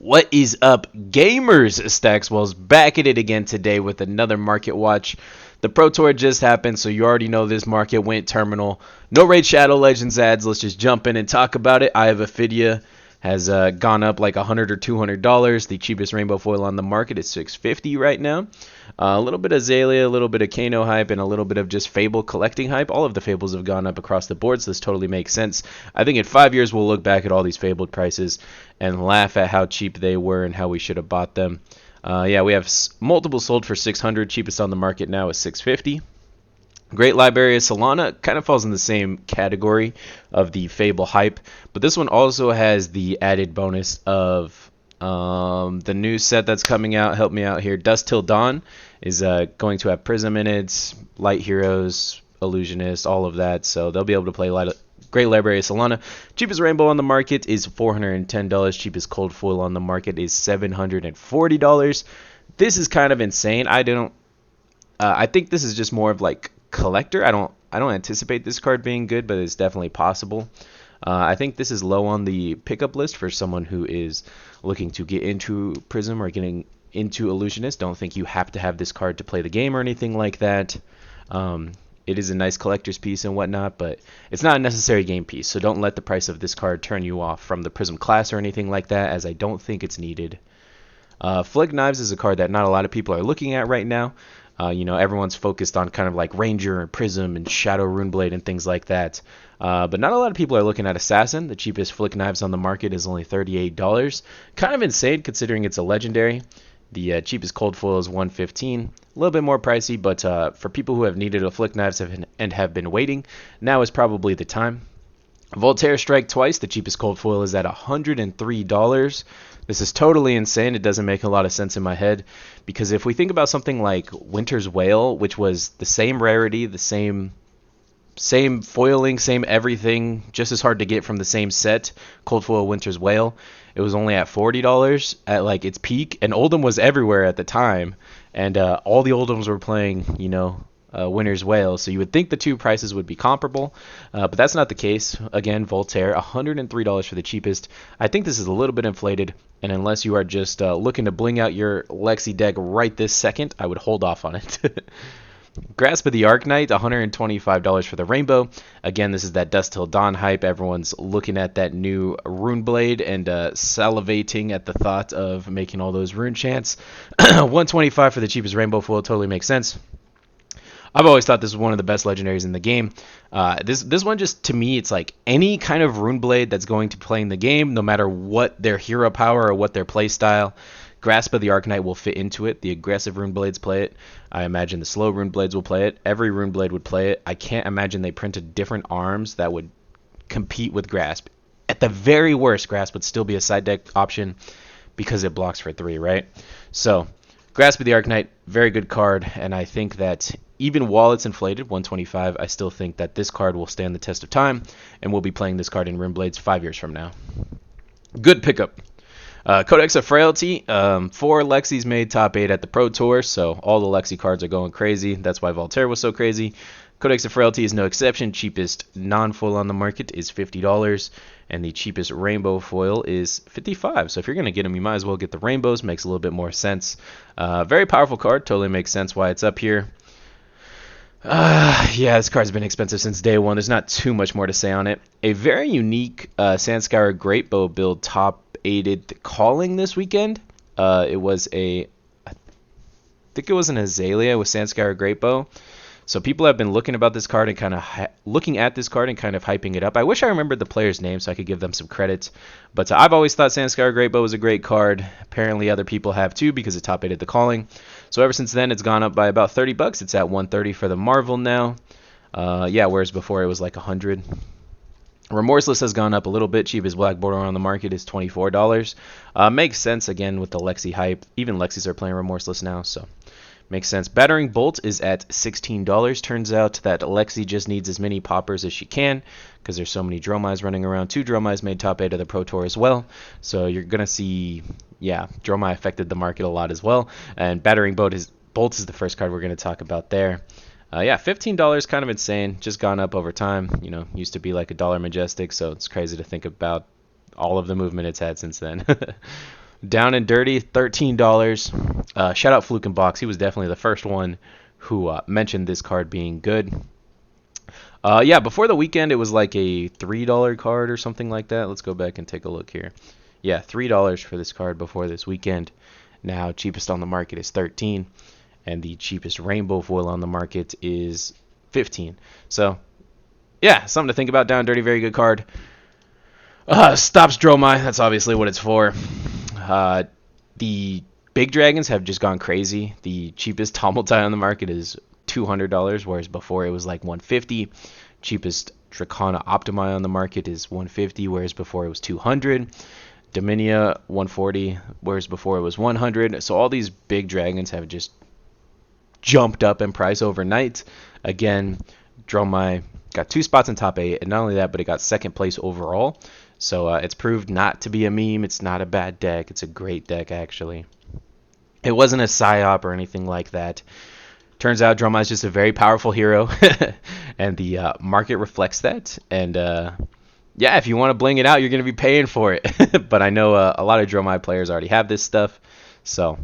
What is up, gamers? Staxwell's back at it again today with another market watch. The Pro Tour just happened, so you already know this market went terminal. No Raid Shadow Legends ads. Let's just jump in and talk about it. I have Ophidia has gone up like $100 or $200. The cheapest rainbow foil on the market is $650 right now. A little bit of Azalea, a little bit of Kano hype, and a little bit of just Fable collecting hype. All of the Fables have gone up across the board, so this totally makes sense. I think in 5 years we'll look back at all these Fabled prices and laugh at how cheap they were and how we should have bought them. Yeah, we have multiple sold for 600. Cheapest on the market now is 650. Great Library of Solana kind of falls in the same category of the Fable hype, but this one also has the added bonus of the new set that's coming out. Help me out here. Dusk Till Dawn is going to have Prism in it, Light Heroes, Illusionist, all of that. So they'll be able to play Great Library of Solana. Cheapest rainbow on the market is $410. Cheapest cold foil on the market is $740. This is kind of insane. I think this is just more of like collector. I don't anticipate this card being good, but it's definitely possible. I think this is low on the pickup list for someone who is looking to get into Prism or getting into Illusionist. Don't think you have to have this card to play the game or anything like that. It is a nice collector's piece and whatnot, but it's not a necessary game piece, so don't let the price of this card turn you off from the Prism class or anything like that, as I don't think it's needed. Flick Knives is a card that not a lot of people are looking at right now. Everyone's focused on kind of like Ranger and Prism and Shadow Runeblade and things like that. But not a lot of people are looking at Assassin. The cheapest Flick Knives on the market is only $38. Kind of insane considering it's a legendary. The cheapest cold foil is $115. A little bit more pricey, but for people who have needed a Flick Knives and have been waiting, now is probably the time. Voltaire Strike Twice, the cheapest cold foil, is at $103. This is totally insane. It doesn't make a lot of sense in my head, because if we think about something like Winter's Wail, which was the same rarity, the same foiling, same everything, just as hard to get from the same set, cold foil Winter's Wail, it was only at $40 at like its peak, and Oldhim was everywhere at the time, and all the Oldhims were playing, Winter's Wail, so you would think the two prices would be comparable, but that's not the case. Again, Voltaire, $103 for the cheapest. I think this is a little bit inflated, and unless you are just looking to bling out your Lexi deck right this second, I would hold off on it. Grasp of the Arknight, $125 for the rainbow. Again, this is that Dusk Till Dawn hype. Everyone's looking at that new rune blade and salivating at the thought of making all those rune chants. $125 for the cheapest rainbow foil totally makes sense. I've always thought this was one of the best legendaries in the game. This one, just to me, it's like any kind of rune blade that's going to play in the game, no matter what their hero power or what their play style. Grasp of the Arknight will fit into it. The aggressive rune blades play it. I imagine the slow rune blades will play it. Every rune blade would play it. I can't imagine they printed different arms that would compete with Grasp. At the very worst, Grasp would still be a side deck option because it blocks for 3, right? So, Grasp of the Arknight, very good card, and I think that even while it's inflated, 125, I still think that this card will stand the test of time, and we'll be playing this card in Runeblades 5 years from now. Good pickup. Codex of Frailty, 4 Lexis made top 8 at the Pro Tour, so all the Lexi cards are going crazy. That's why Voltaire was so crazy. Codex of Frailty is no exception. Cheapest non-foil on the market is $50, and the cheapest rainbow foil is $55. So if you're going to get them, you might as well get the rainbows. Makes a little bit more sense. Very powerful card. Totally makes sense why it's up here. Yeah, this card's been expensive since day one. There's not too much more to say on it. A very unique Sandscour Greatbow build top 8'd Calling this weekend. I think it was an Azalea with Sandscour Greatbow. So people have been looking at this card and kind of hyping it up. I wish I remembered the player's name so I could give them some credit. But I've always thought Sandscour Greatbow was a great card. Apparently other people have too, because it top 8'd the Calling. So ever since then, it's gone up by about $30. It's at $130 for the Marvel now. Whereas before it was like $100. Remorseless has gone up a little bit. Cheapest black border on the market is $24. Makes sense again with the Lexi hype. Even Lexis are playing Remorseless now, so makes sense. Battering Bolt is at $16. Turns out that Lexi just needs as many poppers as she can, because there's so many Dromais running around. 2 Dromais made top 8 of the Pro Tour as well. So you're going to see, Dromai affected the market a lot as well. And Battering Bolt is the first card we're going to talk about there. $15, kind of insane. Just gone up over time. Used to be like $1 Majestic, so it's crazy to think about all of the movement it's had since then. Down and Dirty, $13. Shout out Fluke and Box. He was definitely the first one who mentioned this card being good. Yeah, before the weekend, it was like a $3 card or something like that. Let's go back and take a look here. Yeah, $3 for this card before this weekend. Now, cheapest on the market is $13, and the cheapest rainbow foil on the market is $15. So, yeah, something to think about. Down and Dirty, very good card. Stops Dromai. That's obviously what it's for. The big dragons have just gone crazy. The cheapest Tumultai on the market is $200, whereas before it was like $150. Cheapest Dracona Optimi on the market is $150, whereas before it was $200. Dominia $140, whereas before it was $100. So all these big dragons have just jumped up in price overnight. Again, Dromai got 2 spots in top 8, and not only that, but it got 2nd place overall. So it's proved not to be a meme. It's not a bad deck. It's a great deck, actually. It wasn't a psyop or anything like that. Turns out Dromai is just a very powerful hero, and the market reflects that. And yeah, if you want to bling it out, you're going to be paying for it. But I know a lot of Dromai players already have this stuff. So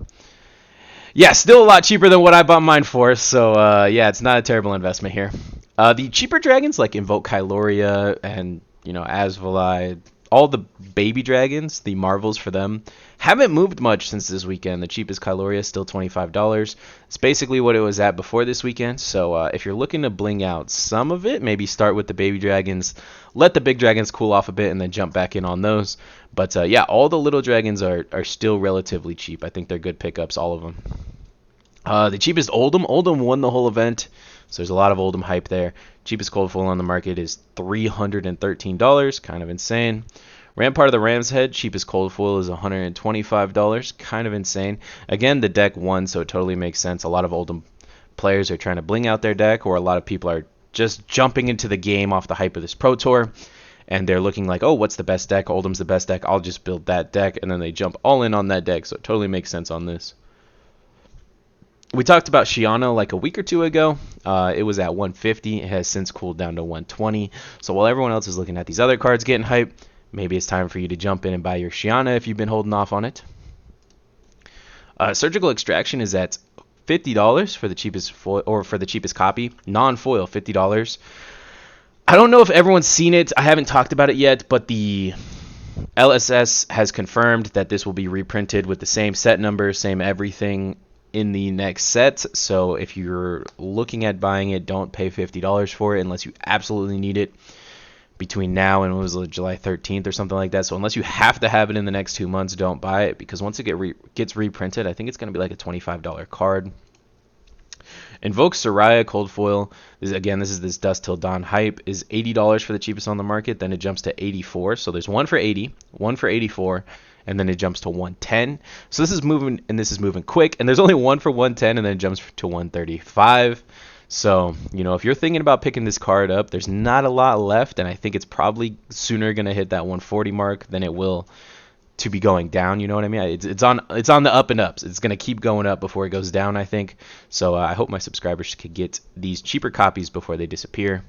yeah, still a lot cheaper than what I bought mine for. So yeah, it's not a terrible investment here. The cheaper dragons like Invoke Kyloria and Azalea, all the baby dragons, the marvels for them, haven't moved much since this weekend. The cheapest Kyloria is still $25. It's basically what it was at before this weekend. So if you're looking to bling out some of it, maybe start with the baby dragons, let the big dragons cool off a bit, and then jump back in on those. But yeah, all the little dragons are still relatively cheap. I think they're good pickups, all of them. The cheapest Oldhim. Oldhim won the whole event, so there's a lot of Oldhim hype there. Cheapest cold foil on the market is $313, kind of insane. Rampart of the Ram's Head, cheapest cold foil is $125, kind of insane. Again, the deck won, so it totally makes sense. A lot of Oldhim players are trying to bling out their deck, or a lot of people are just jumping into the game off the hype of this Pro Tour, and they're looking like, oh, what's the best deck? Oldhim's the best deck. I'll just build that deck, and then they jump all in on that deck, so it totally makes sense on this. We talked about Shiana like a week or two ago. It was at $150. It has since cooled down to $120. So while everyone else is looking at these other cards getting hype, maybe it's time for you to jump in and buy your Shiana if you've been holding off on it. Surgical Extraction is at $50 for the cheapest foil, or for the cheapest copy. Non-foil, $50. I don't know if everyone's seen it. I haven't talked about it yet, but the LSS has confirmed that this will be reprinted with the same set number, same everything in the next set. So if you're looking at buying it, don't pay $50 for it unless you absolutely need it between now and what was it, July 13th or something like that. So unless you have to have it in the next 2 months, don't buy it, because once it gets reprinted, I think it's going to be like a $25 card. Invoke Soraya cold foil. This is this Dusk Till Dawn hype, is $80 for the cheapest on the market. Then it jumps to $84. So there's one for $80, one for $84, and then it jumps to $110. So this is moving, and this is moving quick. And there's only one for $110, and then it jumps to $135. So, if you're thinking about picking this card up, there's not a lot left, and I think it's probably sooner going to hit that 140 mark than it will to be going down. You know what I mean? It's on the up and ups. It's going to keep going up before it goes down, I think. So I hope my subscribers could get these cheaper copies before they disappear.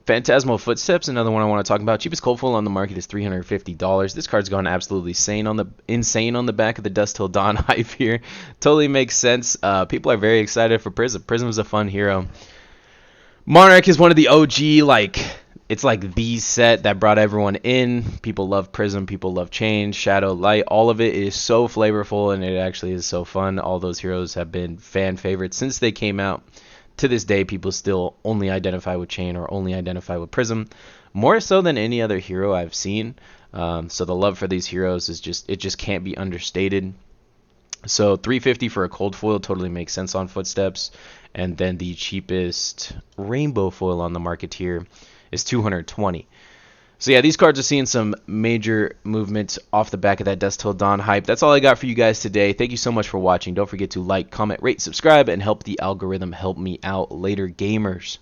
Phantasmal Footsteps, another one I want to talk about. Cheapest cold foil on the market is $350. This card's gone absolutely insane on the back of the Dusk Till Dawn hype here. Totally makes sense. People are very excited for Prism. Prism is a fun hero. Monarch is one of the OG, it's like the set that brought everyone in. People love Prism, people love Change, Shadow, Light. All of it is so flavorful, and it actually is so fun. All those heroes have been fan favorites since they came out. To this day, people still only identify with Chain or only identify with Prism, more so than any other hero I've seen. So the love for these heroes is just can't be understated. So $350 for a cold foil totally makes sense on Footsteps, and then the cheapest rainbow foil on the market here is $220. So yeah, these cards are seeing some major movement off the back of that Dusk Till Dawn hype. That's all I got for you guys today. Thank you so much for watching. Don't forget to like, comment, rate, subscribe, and help the algorithm help me out later, gamers.